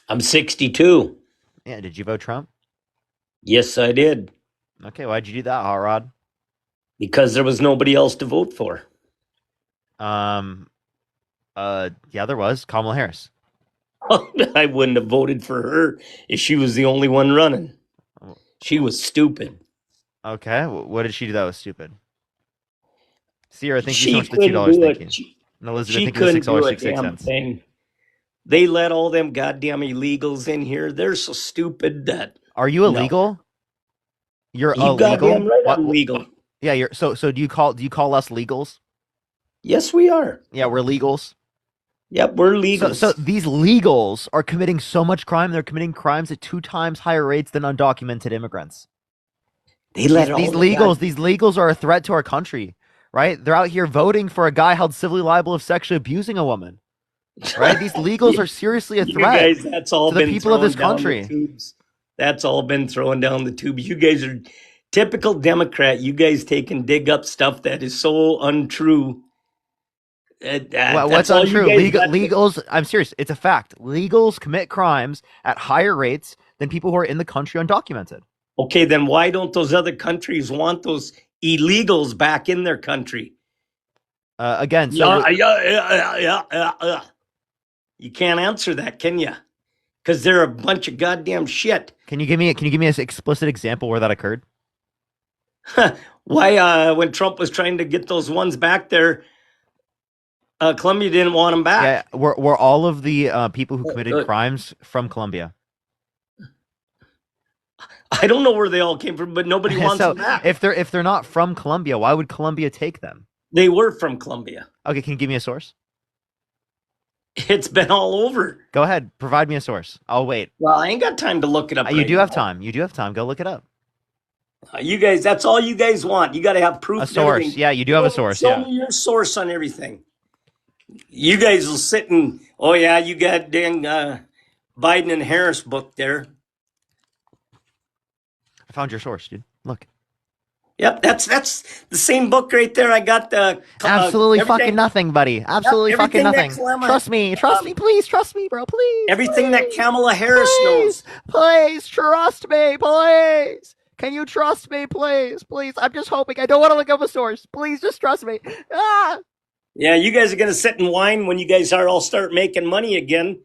I'm 62. Yeah, did you vote Trump? Yes, I did. Okay, why'd you do that, Hot Rod? Because there was nobody else to vote for. Um, yeah, there was Kamala Harris. I wouldn't have voted for her if she was the only one running. She was stupid. Okay, what did she do that was stupid? Sierra, thank you so She much for the two couldn't dollars. do Thank it. you. And Elizabeth, She thank you for the six couldn't do dollars a sixty-six damn cents. thing. They let all them goddamn illegals in here. They're so stupid that Are you no. illegal? You're You goddamn illegal. right I'm What? legal. Yeah, you're so. Do you call us legals? Yes, we are. Yeah, we're legals. Yep, we're So legals. these legals are committing so much crime. They're committing crimes at 2 times higher rates than undocumented immigrants. They These let these all the legals god these legals are a threat to our country, right? They're out here voting for a guy held civilly liable of sexually abusing a woman, right? These legals you, are seriously a you threat guys, that's all to the been people of thrown this down the country. tubes. That's all been thrown down the tubes. You guys are typical Democrat. You guys take and dig up stuff that is so untrue. What's That's all you untrue? guys got. Legals, I'm serious. It's a fact. Legals commit crimes at higher rates than people who are in the country undocumented. Okay, then why don't those other countries want those illegals back in their country? Again, so Yeah, yeah, yeah, yeah, yeah, yeah. You can't answer that, can you? Because they're a bunch of goddamn shit. can you give me an explicit example where that occurred? Why, when Trump was trying to get those ones back there, Columbia didn't want them Yeah, back. were all of the people who Uh, committed uh, crimes from Colombia? I don't know where they all came from, but nobody wants So them back. if they're not from Colombia, why would Colombia take them? They were from Columbia. Okay, can you give me a source? It's been all over. Go ahead, provide me a source. I'll wait. Well, I ain't got time to look it up You right do have now. time. You do have time. Go look it up. You guys, that's all you guys want. You got to have A proof and source. everything. Yeah, you do have a source. Show Yeah. me your source on everything. You guys will sit and, oh yeah, you got dang Biden and Harris book there. I found your source, dude. Look. Yep, that's the same book right there. I got the Absolutely fucking everything. nothing, buddy. Yep, Absolutely fucking everything that nothing. Clemma, Trust me. Trust me, please. Trust me, bro. Please. everything that Please. Kamala Harris Please. knows. Please. Trust me, please. Can you trust me, please? Please. I'm just hoping. I don't want to look up a source. Please just trust me. Ah. Yeah, you guys are gonna sit and whine when you guys are all start making money again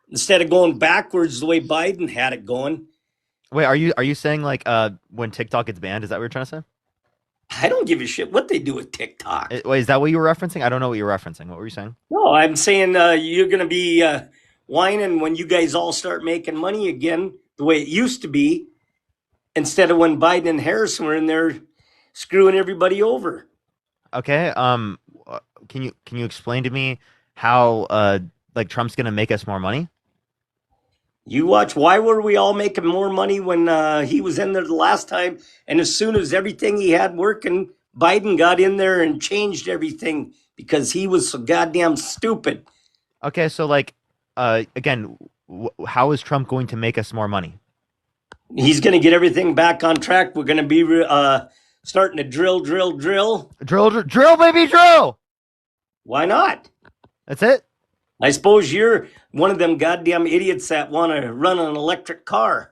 instead of going backwards the way Biden had it going. Wait, are you saying like when TikTok gets banned? Is that what you're trying to say? I don't give a shit what they do with TikTok. Wait, is that what you were referencing? I don't know what you were referencing. What were you saying? No, I'm saying you're going to be whining when you guys all start making money again, the way it used to be, instead of when Biden and Harrison were in there screwing everybody over. Okay. Can you explain to me how like Trump's gonna make us more money? You watch. Why were we all making more money when he was in there the last time? And as soon as everything he had working, Biden got in there and changed everything because he was so goddamn stupid. Okay, so like again, how is Trump going to make us more money? He's going to get everything back on track. We're going to be starting to drill. Drill, baby, drill. Why not? That's it. I suppose you're one of them goddamn idiots that want to run an electric car.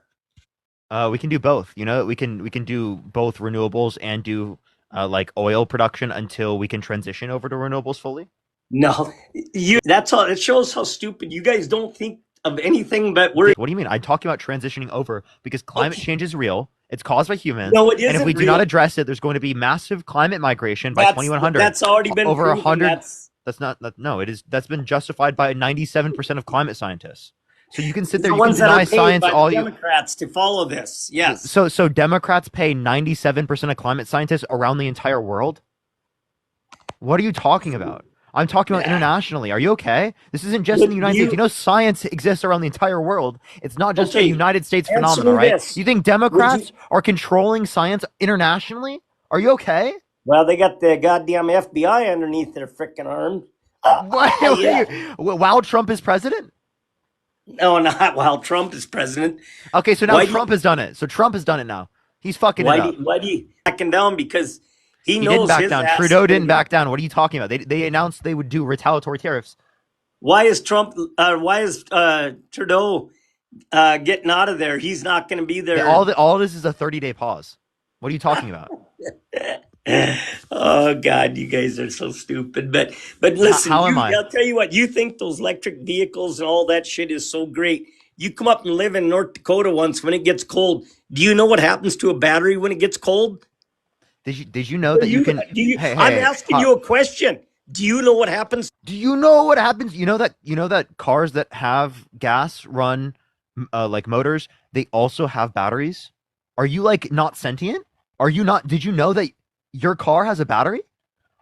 We can do both. You know, we can do both renewables and do like oil production until we can transition over to renewables fully. No, you. That's all. It shows how stupid you guys don't think of anything but we're. What do you mean? I'm talking about transitioning over because climate Okay, change is real. It's caused by humans, no, it and if we isn't do not real. address it, there's going to be massive climate migration by That's 2100. that's already been Over a proven. hundred. That's That's not. No, it is. That's been justified by 97% of climate scientists. So you can sit there, the you can ones that are deny paid science by the all you. Democrats to follow this. Yes. So Democrats pay 97% of climate scientists around the entire world. What are you talking about? I'm talking about Yeah. internationally. Are you okay? This isn't just in the But United States. You you know, science exists around the entire world. It's not just a okay? United States Answer phenomenon, me right? this: You think would you? Democrats are controlling science internationally? Are you okay? Well, they got the goddamn FBI underneath their freaking arm. What are Yeah. you? While Trump is president? No, not while Trump is president. Okay, so now Why do you, Trump has done it. So Trump has done it now. He's fucking it up. why do you backing down? Because he He didn't knows back his down. ass is Trudeau going to didn't get. back down. What are you talking about? They announced they would do retaliatory tariffs. Why is Trump? Why is Trudeau getting out of there. He's not going to be Yeah, there. all this is a 30-day pause. What are you talking about? Oh God, you guys are so stupid. But listen, How am I? I'll tell you what, you think those electric vehicles and all that shit is so great. You come up and live in North Dakota once when it gets cold. Do you know what happens to a battery when it gets cold? Did you know Do that you you can? do you Hey, I'm hey, asking you a question. Do you know what happens? do you know what happens? You know that cars that have gas run like motors, they also have batteries. Are you like not sentient? Are you not? Did you know that your car has a battery?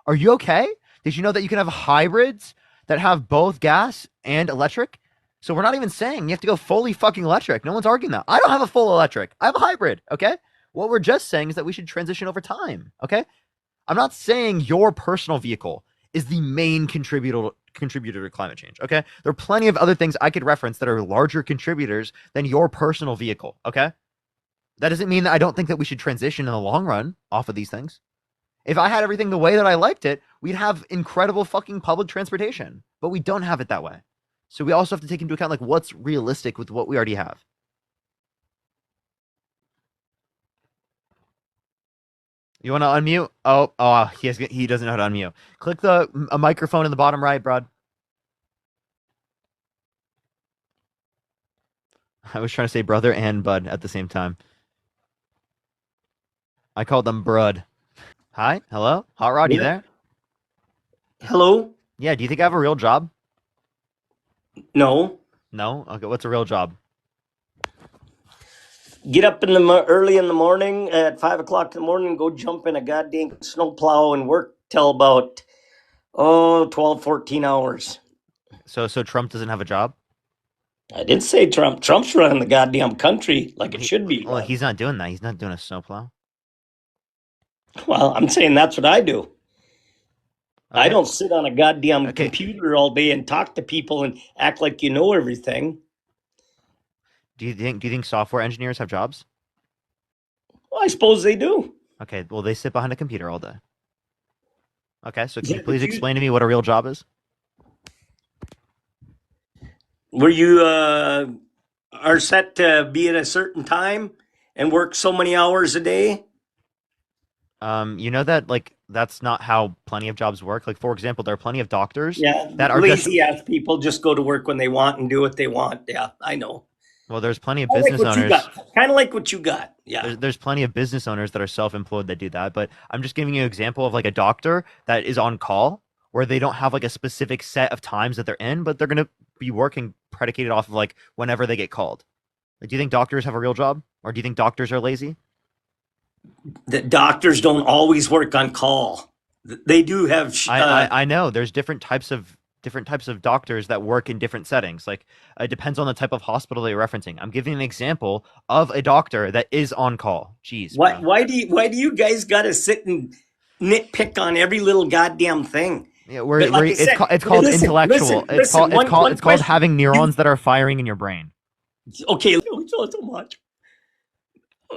Are you okay? Did you know that you can have hybrids that have both gas and electric? So we're not even saying you have to go fully fucking electric. No one's arguing that. I don't have a full electric. I have a hybrid, okay? What we're just saying is that we should transition over time, okay? I'm not saying your personal vehicle is the main contributor to climate change, okay? There are plenty of other things I could reference that are larger contributors than your personal vehicle, okay? That doesn't mean that I don't think that we should transition in the long run off of these things. If I had everything the way that I liked it, we'd have incredible fucking public transportation. But we don't have it that way. So we also have to take into account like what's realistic with what we already have. You want to unmute? Oh, he doesn't know how to unmute. Click a microphone in the bottom right, Brad. I was trying to say brother and bud at the same time. I called them Brud. Hi, hello, Hot Rod, you Yeah. there? Hello? Yeah. Do you think I have a real job? No. No. Okay. What's a real job? Get up in the early in the morning at 5 o'clock in the morning, go jump in a goddamn snowplow and work till about 12, 14 hours. So Trump doesn't have a job? I did say Trump. Trump's running the goddamn country like it He, should be well, run. he's not doing that. He's not doing a snowplow. Well, I'm saying that's what I do. I Okay. don't sit on a goddamn Okay. computer all day and talk to people and act like you know everything. Do you think software engineers have jobs? Well, I suppose they do. Okay, well they sit behind a computer all day. Okay, so can you Yeah, please explain to me what a real job is? where you are set to be at a certain time and work so many hours a day. You know that like that's not how plenty of jobs work. Like for example, there are plenty of doctors Yeah, that are just lazy ass people just go to work when they want and do what they want. Yeah, I know. well, there's plenty of I like business what you owners. got. Kind of like what you got. Yeah. There's plenty of business owners that are self-employed that do that, but I'm just giving you an example of like a doctor that is on call where they don't have like a specific set of times that they're in, but they're gonna be working predicated off of like whenever they get called. Like, do you think doctors have a real job, or do you think doctors are lazy? The doctors don't always work on call. They do have. I know there's different types of doctors that work in different settings. Like it depends on the type of hospital that you're referencing. I'm giving an example of a doctor that is on call. Jeez, Why? bro. Why do you guys got to sit and nitpick on every little goddamn thing? Yeah, But we're like I said, it's okay, called listen, intellectual. listen, listen. One It's called question. having You neurons that are firing in your brain. okay? So much.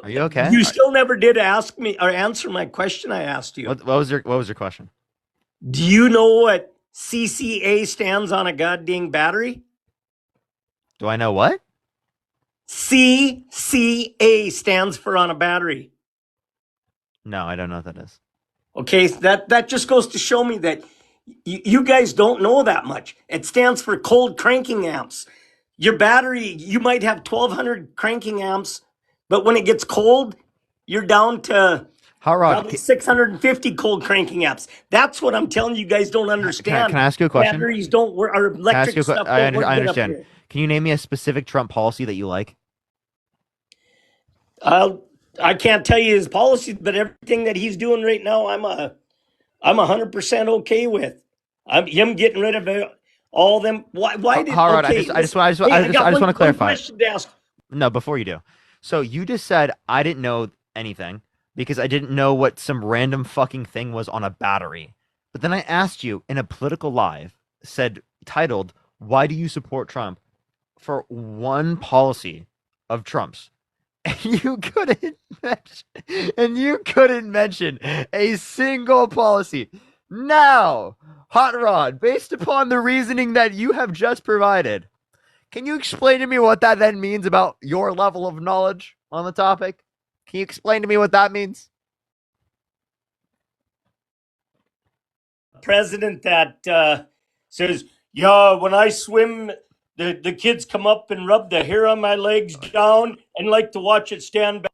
Are you okay? You still never did ask me or answer my question I asked you. What was your question? Do you know what CCA stands on a goddamn battery? Do I know what? CCA stands for on a battery. No, I don't know what that is. Okay, that just goes to show me that you guys don't know that much. It stands for cold cranking amps. Your battery, you might have 1,200 cranking amps, but when it gets cold, you're down to Hot Rod, probably 650 cold cranking amps. That's what I'm telling you guys don't can understand. I ask you a question? Batteries don't work, or Can I ask you electric stuff I don't work good up understand. here. Can you name me a specific Trump policy that you like? I'll, I can't tell you his policies, but everything that he's doing right now, I'm 100% okay with. I'm him getting rid of all them. Why did Hot Rod, okay? Listen, hey, I I got just want to one clarify. question to ask. No, before you do. So you just said I didn't know anything because I didn't know what some random fucking thing was on a battery. But then I asked you in a political live, said titled, "Why do you support Trump?" for one policy of Trump's. And you couldn't mention a single policy. Now, Hot Rod, based upon the reasoning that you have just provided, Can you explain to me what that then means about your level of knowledge on the topic? Can you explain to me what that means? President that says, "Yeah, when I swim, the kids come up and rub the hair on my legs down and like to watch it stand back."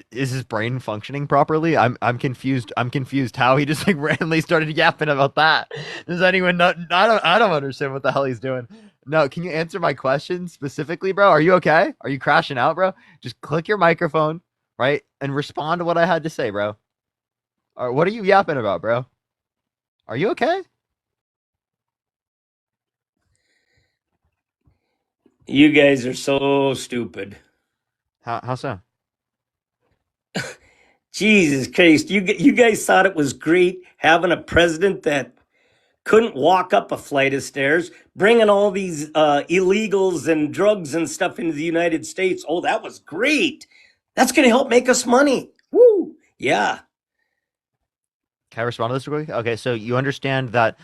Is his brain functioning properly? I'm confused. I'm confused how he just like randomly started yapping about that. Does anyone not? I don't understand what the hell he's doing. No, can you answer my question specifically, bro? Are you okay? Are you crashing out, bro? Just click your microphone, right, and respond to what I had to say, bro. Or what are you yapping about, bro? Are you okay? You guys are so stupid. How so? Jesus Christ, you guys thought it was great having a president that couldn't walk up a flight of stairs, bringing all these illegals and drugs and stuff into the United States. Oh, that was great. That's going to help make us money. Woo! Yeah. Can I respond to this real quick? Okay, so you understand that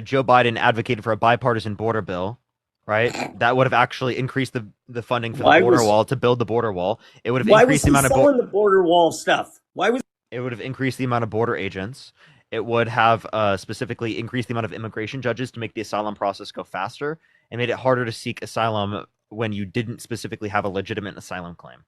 Joe Biden advocated for a bipartisan border bill, right? That would have actually increased the funding for the Why border was wall to build the border wall. It would have why was increased the he amount of selling the border wall stuff? Why was it would have increased the amount of border agents. It would have specifically increased the amount of immigration judges to make the asylum process go faster and made it harder to seek asylum when you didn't specifically have a legitimate asylum claim.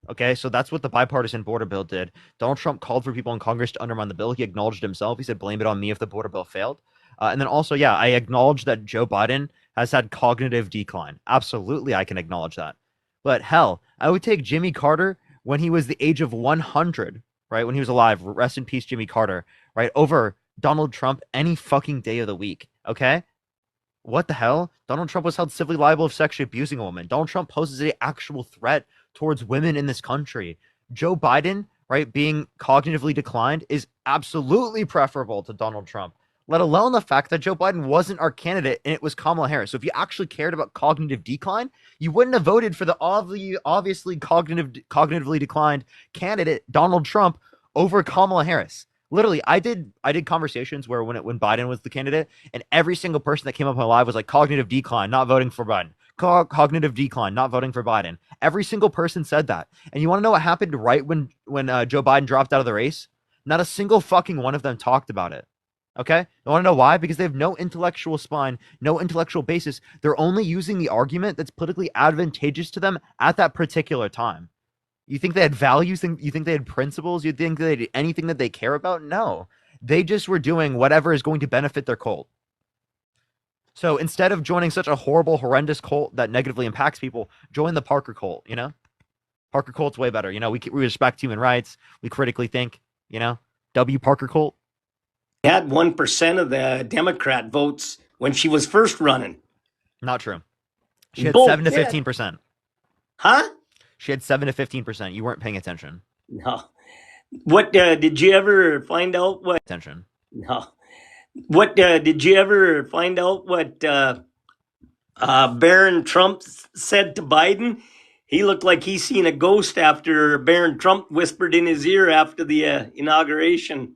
Okay, so that's what the bipartisan border bill did. Donald Trump called for people in Congress to undermine the bill. He acknowledged himself. He said, blame it on me if the border bill failed. And then also, yeah, I acknowledge that Joe Biden has had cognitive decline. Absolutely, I can acknowledge that. But hell, I would take Jimmy Carter when he was the age of 100, right? When he was alive, rest in peace, Jimmy Carter, right? Over Donald Trump any fucking day of the week, okay? What the hell? Donald Trump was held civilly liable of sexually abusing a woman. Donald Trump poses an actual threat towards women in this country. Joe Biden, right, being cognitively declined is absolutely preferable to Donald Trump, let alone the fact that Joe Biden wasn't our candidate and it was Kamala Harris. So if you actually cared about cognitive decline, you wouldn't have voted for the obviously cognitively declined candidate, Donald Trump, over Kamala Harris. Literally, I did conversations where when Biden was the candidate, and every single person that came up on live was like cognitive decline, not voting for Biden. Cognitive decline, not voting for Biden. Every single person said that. And you want to know what happened right when Joe Biden dropped out of the race? Not a single fucking one of them talked about it. Okay? You want to know why? Because they have no intellectual spine, no intellectual basis. They're only using the argument that's politically advantageous to them at that particular time. You think they had values? You think they had principles? You think they had anything that they care about? No. They just were doing whatever is going to benefit their cult. So instead of joining such a horrible, horrendous cult that negatively impacts people, join the Parker cult, you know? Parker cult's way better. You know, we respect human rights. We critically think, you know? W. Parker cult. had 1% of the Democrat votes when she was first running? Not true. She had 7 to Bullshit. 15%. Huh? She had 7 to 15%. You weren't paying attention. No. What did you ever find out what Attention. No. What did you ever find out what Barron Trump said to Biden? He looked like he seen a ghost after Barron Trump whispered in his ear after the inauguration.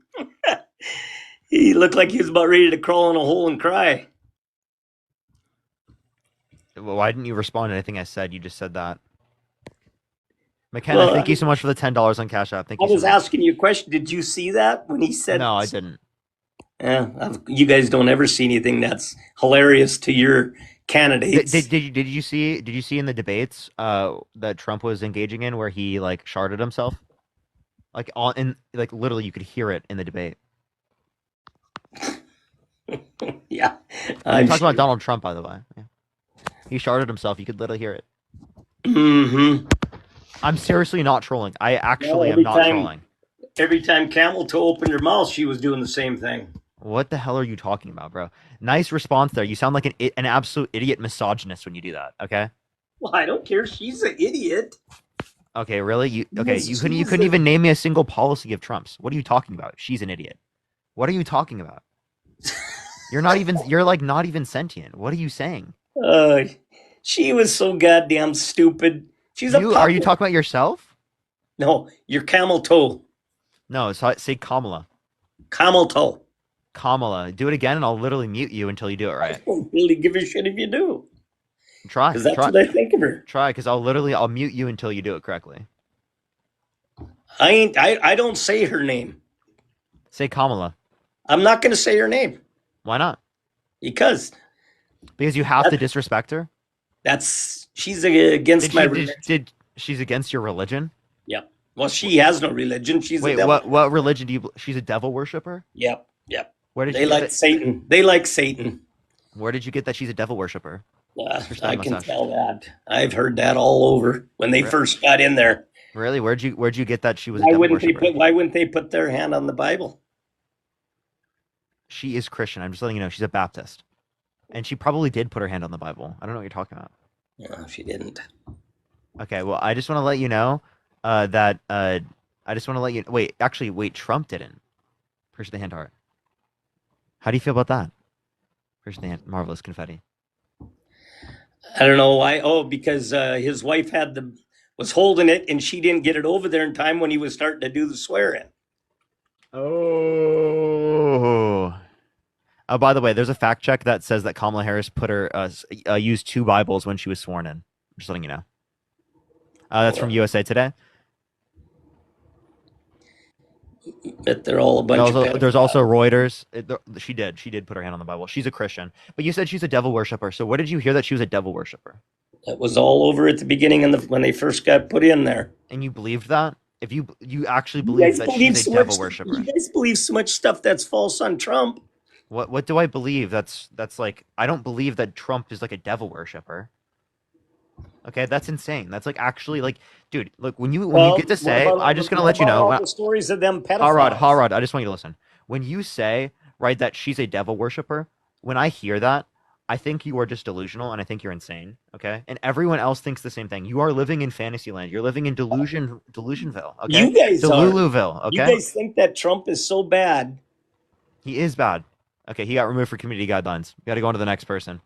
He looked like he was about ready to crawl in a hole and cry. Well, why didn't you respond to anything I said? You just said that. McKenna, Well, thank you so much for the $10 on Cash App. Thank I you so was much. asking you a question. Did you see that when he said? No, I didn't. You guys don't ever see anything that's hilarious to your candidates. Did you see in the debates that Trump was engaging in where he like sharded himself? Like literally you could hear it in the debate. Yeah. I'm talking about Donald Trump, by the way. Yeah. He sharded himself. You could literally hear it. Mm-hmm. I'm seriously not trolling. I actually am not trolling. Every time Camel Toe opened her mouth, she was doing the same thing. What the hell are you talking about, bro? Nice response there. You sound like an absolute idiot misogynist when you do that. Okay. Well, I don't care. She's an idiot. Okay, really? You couldn't even name me a single policy of Trump's. What are you talking about? She's an idiot. What are you talking about? You're not even sentient. What are you saying? She was so goddamn stupid. She's Are you talking about yourself? No, you're Camel Toe. No, say Kamala. Camel Toe. Kamala. Do it again and I'll literally mute you until you do it right. I don't really give a shit if you do. Try, because that's try, what I think of her. try, because I'll mute you until you do it correctly. I don't say her name. Say Kamala. I'm not going to say her name Why not? because Because you have to that, disrespect her. that's she's against Did my she? Did, religion. did she's against your religion? Yep. Well, she has no religion. She's a Wait, devil. what religion do you? She's a devil worshiper. Yep. Yep. Where did you They get like that? Satan. They like Satan. Where did you get that she's a devil worshiper? Her I stun can mustache. tell that. I've heard that all over when they Re- first got in there. Really? Where'd you get that she was a devil worshiper? Why wouldn't they put their hand on the Bible? She is Christian. I'm just letting you know she's a Baptist, and she probably did put her hand on the Bible. I don't know what you're talking about. No, she didn't. Okay, well, I just want to let you know that I just want to let you wait. Actually, wait. Trump didn't push the hand heart. How do you feel about that? Push the hand, marvelous confetti. I don't know why. Oh, because his wife was holding it and she didn't get it over there in time when he was starting to do the swear-in. Oh. Oh, by the way, there's a fact check that says that Kamala Harris used two Bibles when she was sworn in. Just letting you know. That's from USA Today. But they're all a bunch of There's also pedophiles. Reuters. She did put her hand on the Bible. She's a Christian, but you said she's a devil worshiper. So where did you hear that she was a devil worshiper? That was all over at the beginning when they first got put in there. And you believed that? If you actually You believe guys that believe she's a so devil much. worshiper, You guys believe so much stuff that's false on Trump. what do I believe? That's like I don't believe that Trump is like a devil worshiper. Okay, that's insane. That's like actually like, dude, look when you get to say, I'm just gonna What let you about know. all the stories of them Hot pedophiles? Rod, I just want you to listen. When you say, right, that she's a devil worshiper, when I hear that, I think you are just delusional and I think you're insane. Okay. And everyone else thinks the same thing. You are living in fantasy land. You're living in delusionville. Okay. You guys are. Deluluville. You Okay. guys think that Trump is so bad. He is bad. Okay. He got removed for community guidelines. We got to go on to the next person.